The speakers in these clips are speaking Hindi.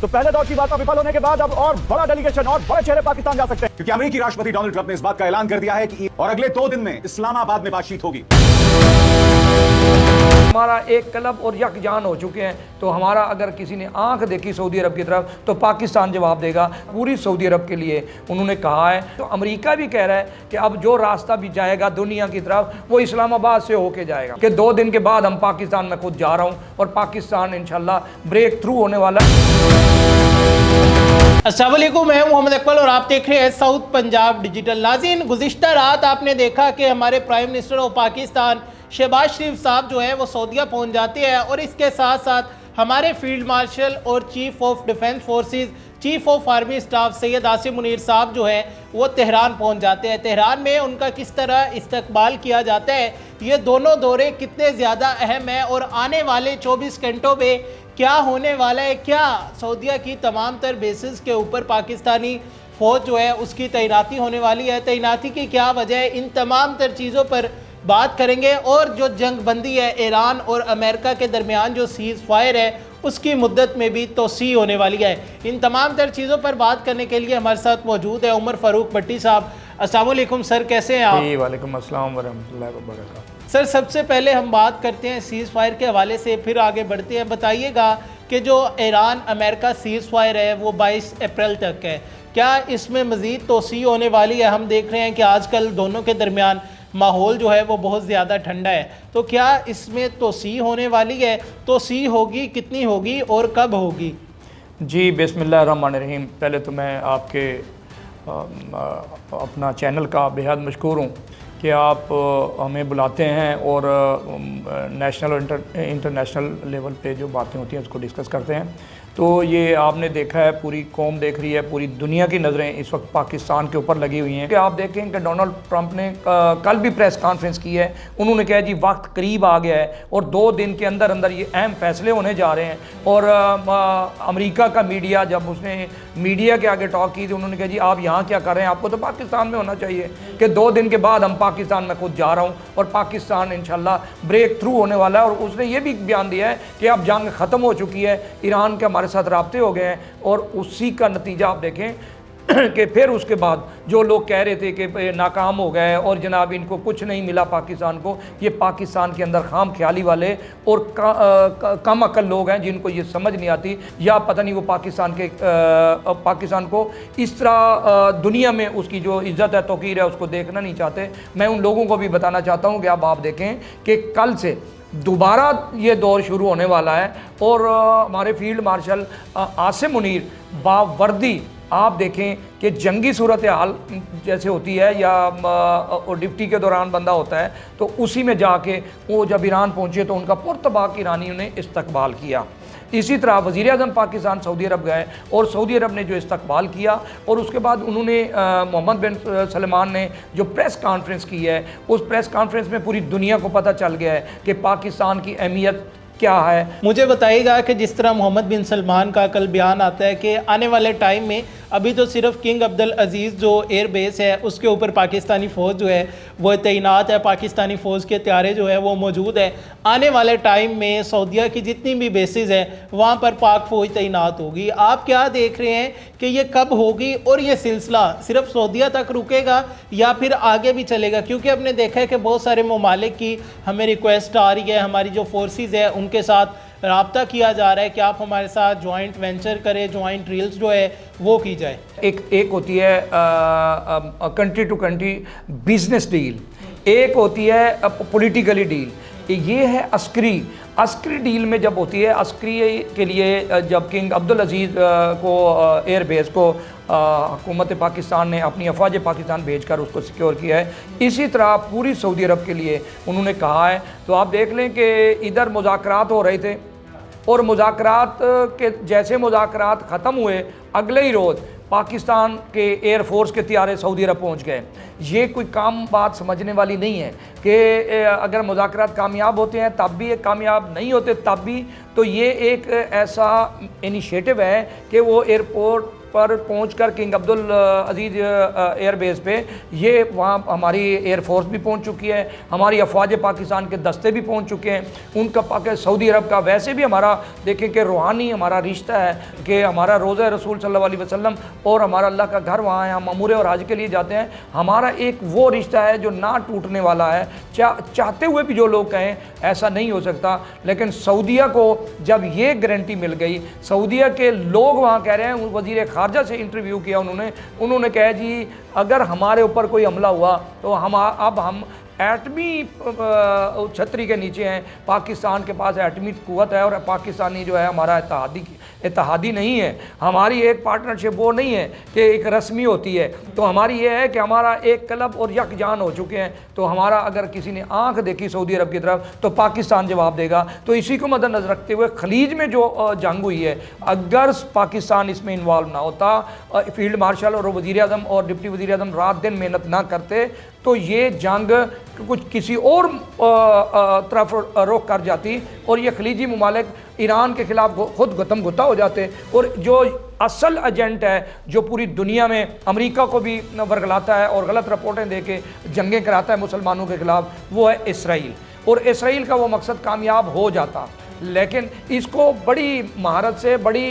तो पहले दौर की वार्ता विफल होने के बाद अब और बड़ा डेलीगेशन और बड़े चेहरे पाकिस्तान जा सकते हैं, क्योंकि अमेरिकी राष्ट्रपति डोनाल्ड ट्रंप ने इस बात का ऐलान कर दिया है कि और अगले 2 दिन में इस्लामाबाद में बातचीत होगी। हमारा एक कलब और यकजान हो चुके हैं, तो हमारा अगर किसी ने आंख देखी सऊदी अरब की तरफ तो पाकिस्तान जवाब देगा पूरी सऊदी अरब के लिए। उन्होंने कहा है, तो अमेरिका भी कह रहा है कि अब जो रास्ता भी जाएगा दुनिया की तरफ वो इस्लामाबाद से होके जाएगा, कि 2 दिन के बाद हम पाकिस्तान में खुद जा रहा हूँ और पाकिस्तान इंशाल्लाह ब्रेक थ्रू होने वाला है। अस्सलाम वालेकुम, मैं मोहम्मद अकबल और आप देख रहे हैं साउथ पंजाब डिजिटल। नाज़रीन, गुज़िश्ता रात आपने देखा कि हमारे prime minister of Pakistan Shahbaz Sharif sahab जो है वो सऊदीया पहुंच जाते हैं और इसके साथ साथ हमारे फील्ड मार्शल और chief of defence forces, chief of army staff Syed Asim Munir साहब जो है वो तेहरान पहुंच जाते हैं। तेहरान में उनका किस तरह इस्तकबाल किया जाता है, ये दोनों दौरे कितने ज़्यादा अहम है और आने वाले 24 घंटों में क्या होने वाला है, क्या सऊदीया की तमाम तर बेसिस के ऊपर पाकिस्तानी फ़ौज जो है उसकी तैनाती होने वाली है, तैनाती की क्या वजह है, इन तमाम तर चीज़ों पर बात करेंगे। और जो जंग बंदी है ईरान और अमेरिका के दरमियान जो सीज़ फायर है उसकी मुद्दत में भी तोसी होने वाली है। इन तमाम तर चीज़ों पर बात करने के लिए हमारे साथ मौजूद है उमर फ़ारूक भट्टी साहब। अस्सलाम वालेकुम सर, कैसे हैं आप? वालेकुम अस्सलाम वरहमतुल्लाहि वबरकातुहू। सर, सबसे पहले हम बात करते हैं सीज़ फायर के हवाले से, फिर आगे बढ़ते हैं। बताइएगा कि जो ईरान अमेरिका सीज़ फायर है वो 22 अप्रैल तक है, क्या इसमें मज़ीद तोसी होने वाली है? हम देख रहे हैं कि आजकल दोनों के दरमियान माहौल जो है वो बहुत ज़्यादा ठंडा है, तो क्या इसमें तोसी होने वाली है? तोसी होगी, कितनी होगी और कब होगी? जी बिस्मिल्लाहिर्रहमानिर्रहीम। पहले तो मैं आपके अपना चैनल का बेहद मशकूर हूँ कि आप हमें बुलाते हैं और नेशनल और इंटरनेशनल लेवल पे जो बातें होती हैं उसको डिस्कस करते हैं। तो ये आपने देखा है, पूरी कौम देख रही है, पूरी दुनिया की नज़रें इस वक्त पाकिस्तान के ऊपर लगी हुई हैं कि आप देखें कि डोनाल्ड ट्रंप ने कल भी प्रेस कॉन्फ्रेंस की है। उन्होंने कहा जी वक्त करीब आ गया है और 2 दिन के अंदर अंदर ये अहम फैसले होने जा रहे हैं। और अमेरिका का मीडिया, जब उसने मीडिया के आगे टॉक की तो उन्होंने कहा जी आप यहाँ क्या कर रहे हैं, आपको तो पाकिस्तान में होना चाहिए, कि 2 दिन के बाद हम पाकिस्तान में खुद जा रहा हूँ और पाकिस्तान इंशाल्लाह ब्रेक थ्रू होने वाला है। और उसने ये भी बयान दिया है कि अब जंग ख़त्म हो चुकी है, ईरान के हमारे साथ राब्ते हो गए हैं। और उसी का नतीजा आप देखें कि फिर उसके बाद जो लोग कह रहे थे कि नाकाम हो गए और जनाब इनको कुछ नहीं मिला पाकिस्तान को, ये पाकिस्तान के अंदर खाम ख्याली वाले और कम अकल लोग हैं जिनको ये समझ नहीं आती, या पता नहीं वो पाकिस्तान को इस तरह दुनिया में उसकी जो इज़्ज़त है, तौकीर है, उसको देखना नहीं चाहते। मैं उन लोगों को भी बताना चाहता हूँ कि अब आप देखें कि कल से दोबारा ये दौर शुरू होने वाला है और हमारे फील्ड मार्शल आसिम मुनीर बावर्दी, आप देखें कि जंगी सूरत हाल जैसे होती है या ड्यूटी के दौरान बंदा होता है, तो उसी में जाके वो जब ईरान पहुँचे तो उनका पुरतबाक ईरानियों ने इस्तकबाल किया। इसी तरह वज़ीर-ए-आज़म पाकिस्तान सऊदी अरब गए और सऊदी अरब ने जो इस्तकबाल किया और उसके बाद उन्होंने मोहम्मद बिन सलमान ने जो प्रेस कॉन्फ्रेंस की है, उस प्रेस कॉन्फ्रेंस में पूरी दुनिया को पता चल गया है कि पाकिस्तान की अहमियत क्या है। मुझे बताइएगा कि जिस तरह मोहम्मद बिन सलमान का कल बयान आता है कि आने वाले टाइम में अभी तो सिर्फ किंग अब्दुल अजीज़ जो एयर बेस है उसके ऊपर पाकिस्तानी फ़ौज जो है वो तैनात है, पाकिस्तानी फ़ौज के त्यारे जो है वो मौजूद है। आने वाले टाइम में सऊदीया की जितनी भी बेसिस है वहाँ पर पाक फ़ौज तैनात होगी। आप क्या देख रहे हैं कि ये कब होगी और ये सिलसिला सिर्फ सऊदीया तक रुकेगा या फिर आगे भी चलेगा? क्योंकि हमने देखा है कि बहुत सारे ममालिक की हमें रिक्वेस्ट आ रही है, हमारी जो फोर्सेस है उनके साथ राब्ता किया जा रहा है कि आप हमारे साथ जॉइंट वेंचर करें, जॉइंट ड्रिल्स जो है वो की जाए। एक होती है country to country business deal, एक होती है पॉलिटिकली डील, ये है अस्करी डील में जब होती है। अस्करी के लिए जब किंग अब्दुल अजीज़ को एयर बेस को हुकूमत पाकिस्तान ने अपनी अफवाज पाकिस्तान भेजकर उसको सिक्योर किया है, इसी तरह पूरी सऊदी अरब के लिए उन्होंने कहा है। तो आप देख लें कि इधर मुज़ाकरात हो रहे थे और मुज़ाकरात के जैसे मुज़ाकरात ख़त्म हुए अगले ही रोज़ पाकिस्तान के एयरफोर्स के त्यारे सऊदी अरब पहुंच गए। ये कोई काम बात समझने वाली नहीं है कि अगर मुज़ाकरात कामयाब होते हैं तब भी, कामयाब नहीं होते तब भी, तो ये एक ऐसा इनिशिएटिव है कि वो एयरपोर्ट पर पहुंचकर किंग अब्दुल अजीज़ एयरबेस पे ये वहाँ हमारी एयरफोर्स भी पहुंच चुकी है, हमारी अफवाज पाकिस्तान के दस्ते भी पहुंच चुके हैं। उनका सऊदी अरब का वैसे भी हमारा देखें कि रूहानी हमारा रिश्ता है कि हमारा रोज़ा रसूल सल्लल्लाहु अलैहि वसल्लम और हमारा अल्लाह का घर वहाँ है, हम उम्रे और हज के लिए जाते हैं। हमारा एक वो रिश्ता है जो ना टूटने वाला है। चाहते हुए भी जो लोग कहें ऐसा नहीं हो सकता, लेकिन सऊदीया को जब ये गारंटी मिल गई, सऊदीया के लोग वहाँ कह रहे हैं, वज़ीर ख़ारजा से इंटरव्यू किया उन्होंने कहा जी अगर हमारे ऊपर कोई हमला हुआ तो हम एटमी छतरी के नीचे हैं, पाकिस्तान के पास एटमी क़ुव्वत है और पाकिस्तानी जो है हमारा इत्तेहादी नहीं है, हमारी एक पार्टनरशिप वो नहीं है कि एक रस्मी होती है। तो हमारी ये है कि हमारा एक क्लब और यकजान हो चुके हैं। तो हमारा अगर किसी ने आंख देखी सऊदी अरब की तरफ तो पाकिस्तान जवाब देगा। तो इसी को मद्देनज़र रखते हुए खलीज में जो जंग हुई है, अगर पाकिस्तान इसमें इन्वॉल्व ना होता, फील्ड मार्शल और वज़ीर आज़म और डिप्टी वज़ीर आज़म रात दिन मेहनत ना करते, तो ये जंग कुछ किसी और तरफ रुख कर जाती और ये खलीजी ममालिक ईरान के ख़िलाफ़ खुद गतम गुत्ता हो जाते। और जो असल एजेंट है जो पूरी दुनिया में अमेरिका को भी वर्गलाता है और गलत रिपोर्टें दे के जंगें कराता है मुसलमानों के ख़िलाफ़, वो है इसराइल। और इसराइल का वो मकसद कामयाब हो जाता, लेकिन इसको बड़ी महारत से, बड़ी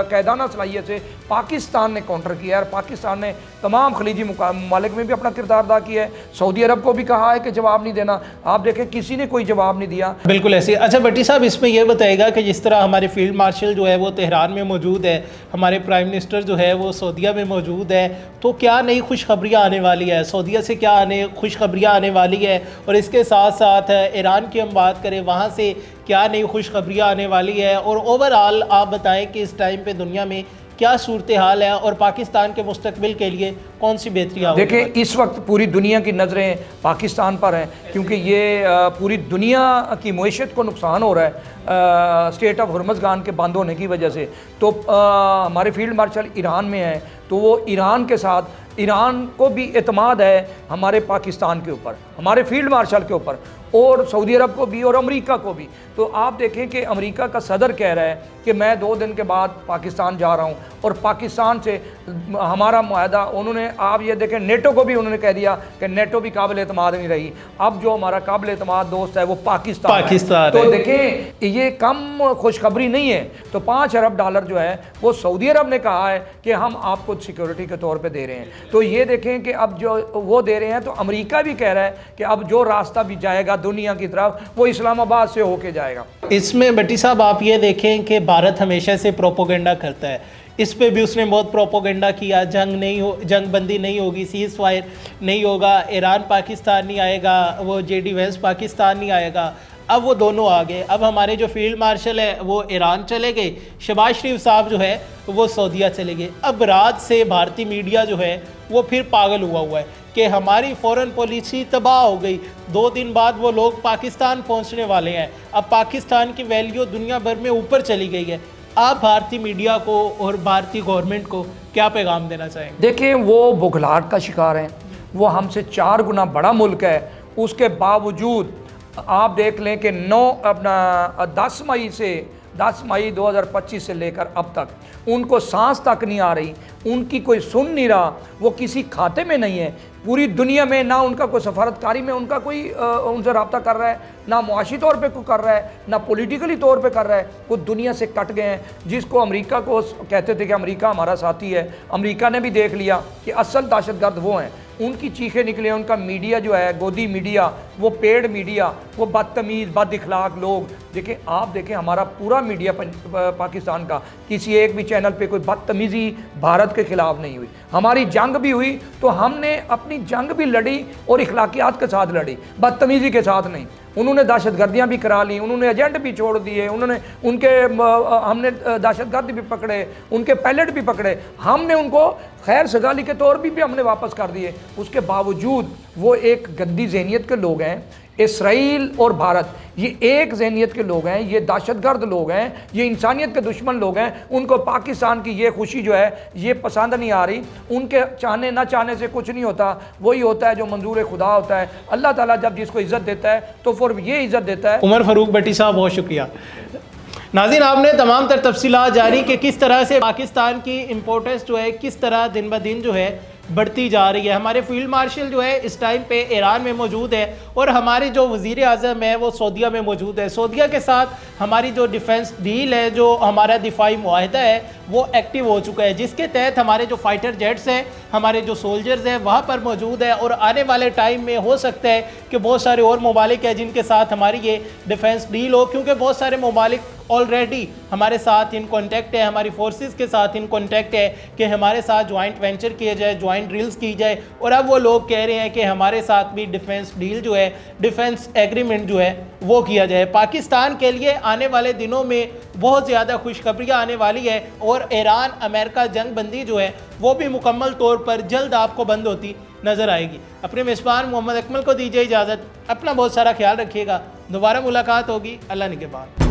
कैदाना सलाहियत से पाकिस्तान ने काउंटर किया है। और पाकिस्तान ने तमाम खलीजी ममालिक में भी अपना किरदार अदा किया है। सऊदी अरब को भी कहा है कि जवाब नहीं देना। आप देखें किसी ने कोई जवाब नहीं दिया। बिल्कुल ऐसे। अच्छा भट्टी साहब, इसमें यह बताएगा कि जिस तरह हमारे फील्ड मार्शल जो है वो तेहरान में मौजूद है, हमारे प्राइम मिनिस्टर जो है वो सऊदीया में मौजूद है, तो क्या नई खुशखबरियाँ आने वाली है? सऊदीया से क्या खुशखबरियाँ आने वाली है? और इसके साथ साथ ईरान की हम बात करें, वहाँ से क्या नई खुशखबरियाँ आने वाली है? और ओवरऑल आप बताएं कि इस टाइम पे दुनिया में क्या सूरत हाल है और पाकिस्तान के मुस्तकबिल के लिए कौन सी बेहतरियाँ? देखिए, इस वक्त पूरी दुनिया की नज़रें पाकिस्तान पर हैं, क्योंकि ये पूरी दुनिया की मईशत को नुकसान हो रहा है स्टेट ऑफ हुर्मुज़गान के बंद होने की वजह से। तो हमारे फील्ड मार्शल ईरान में हैं, तो वो ईरान के साथ, ईरान को भी एतमाद है हमारे पाकिस्तान के ऊपर, हमारे फील्ड मार्शल के ऊपर, और सऊदी अरब को भी और अमेरिका को भी। तो आप देखें कि अमेरिका का सदर कह रहा है कि मैं 2 दिन के बाद पाकिस्तान जा रहा हूं और पाकिस्तान से हमारा मुआहदा, उन्होंने, आप ये देखें, नेटो को भी उन्होंने कह दिया कि नेटो भी काबिल एतमाद नहीं रही। अब जो हमारा काबिल एतमाद दोस्त है वो पाकिस्तान तो देखें, ये कम खुशखबरी नहीं है। तो $5 अरब जो है वो सऊदी अरब ने कहा है कि हम आपको सिक्योरिटी के तौर पर दे रहे हैं। तो ये देखें कि अब जो वो दे रहे हैं, तो अमेरिका भी कह रहा है कि अब जो रास्ता भी जाएगा दुनिया की तरफ वो इस्लामाबाद से होके जाएगा। इसमें भट्टी साहब आप ये देखें कि भारत हमेशा से प्रोपोगेंडा करता है, इस पे भी उसने बहुत प्रोपोगेंडा किया, जंग बंदी नहीं होगी, सीज़ फायर नहीं होगा, ईरान पाकिस्तान नहीं आएगा, वो जेडी वेंस पाकिस्तान नहीं आएगा। अब वो दोनों आ गए। अब हमारे जो फील्ड मार्शल है वो ईरान चले गए, शहबाज शरीफ साहब जो है वो सऊदीया चले गए। अब रात से भारतीय मीडिया जो है वो फिर पागल हुआ है कि हमारी फॉरेन पॉलिसी तबाह हो गई, 2 दिन बाद वो लोग पाकिस्तान पहुंचने वाले हैं, अब पाकिस्तान की वैल्यू दुनिया भर में ऊपर चली गई है। आप भारतीय मीडिया को और भारतीय गवर्नमेंट को क्या पैगाम देना चाहेंगे? देखिए, वो बुखलाहट का शिकार हैं, वो हमसे 4 गुना बड़ा मुल्क है, उसके बावजूद आप देख लें कि 10 मई 2025 से लेकर अब तक उनको सांस तक नहीं आ रही, उनकी कोई सुन नहीं रहा, वो किसी खाते में नहीं है पूरी दुनिया में, ना उनका कोई सफारतकारी में उनका कोई उनसे रब्ता कर रहा है, ना मुआशी तौर पे कोई कर रहा है, ना पॉलिटिकली तौर पे कर रहा है। वो दुनिया से कट गए हैं। जिसको अमेरिका को कहते थे कि अमेरिका हमारा साथी है, अमेरिका ने भी देख लिया कि असल दहशतगर्द वो हैं। उनकी चीखें निकले, उनका मीडिया जो है, गोदी मीडिया, वो पेड मीडिया, वो बदतमीज़ बद इखलाक लोग। देखिए, आप देखें, हमारा पूरा मीडिया पाकिस्तान का किसी एक भी चैनल पे कोई बदतमीज़ी भारत के ख़िलाफ़ नहीं हुई। हमारी जंग भी हुई तो हमने अपनी जंग भी लड़ी और इखलाकियात के साथ लड़ी, बदतमीज़ी के साथ नहीं। उन्होंने दहशतगर्दियाँ भी करा ली, उन्होंने एजेंट भी छोड़ दिए, हमने दहशतगर्द भी पकड़े, उनके पायलट भी पकड़े, हमने उनको खैर सगाली के तौर भी हमने वापस कर दिए। उसके बावजूद वो एक गंदी जहनीत के लोग हैं। इसराइल और भारत ये एक जहनीत के लोग हैं, ये दहशतगर्द लोग हैं, ये इंसानियत के दुश्मन लोग हैं। उनको पाकिस्तान की ये खुशी जो है ये पसंद नहीं आ रही। उनके चाहने ना चाहने से कुछ नहीं होता, वही होता है जो मंजूर खुदा होता है। अल्लाह ताला जब जिसको इज़्ज़त देता है तो फिर ये इज़्ज़त देता है। उमर फ़ारूक भट्टी साहब, बहुत शुक्रिया। नाज़रीन, आपने तमाम तर तफसीलात जारी कि किस तरह से पाकिस्तान की इम्पोर्टेंस जो है किस तरह दिन ब दिन जो है बढ़ती जा रही है। हमारे फील्ड मार्शल जो है इस टाइम पे ईरान में मौजूद है और हमारे जो वज़ीर आज़म है वो सऊदीया में मौजूद है। सऊदीया के साथ हमारी जो डिफेंस डील है, जो हमारा दिफाई मुआहदा है वो एक्टिव हो चुका है, जिसके तहत हमारे जो फाइटर जेट्स हैं, हमारे जो सोल्जर्स हैं वहाँ पर मौजूद है। और आने वाले टाइम में हो सकता है कि बहुत सारे और ममालिक हैं जिनके साथ हमारी ये डिफेंस डील हो, क्योंकि बहुत सारे ममालिक ऑलरेडी हमारे साथ इन कॉन्टैक्ट है, हमारी फोर्सेस के साथ इन कॉन्टैक्ट है कि हमारे साथ ज्वाइंट वेंचर किया जाए, ज्वाइंट ड्रिल्स की जाए। और अब वो लोग कह रहे हैं कि हमारे साथ भी डिफेंस डील जो है, डिफेंस एग्रीमेंट जो है वो किया जाए। पाकिस्तान के लिए आने वाले दिनों में बहुत ज़्यादा खुशखबरियाँ आने वाली है और ईरान अमेरिका जंग बंदी जो है वो भी मुकम्मल तौर पर जल्द आपको बंद होती नज़र आएगी। अपने मेज़बान मोहम्मद अकमल को दीजिए इजाज़त। अपना बहुत सारा ख्याल रखिएगा। दोबारा मुलाकात होगी। अल्लाह निगहबान।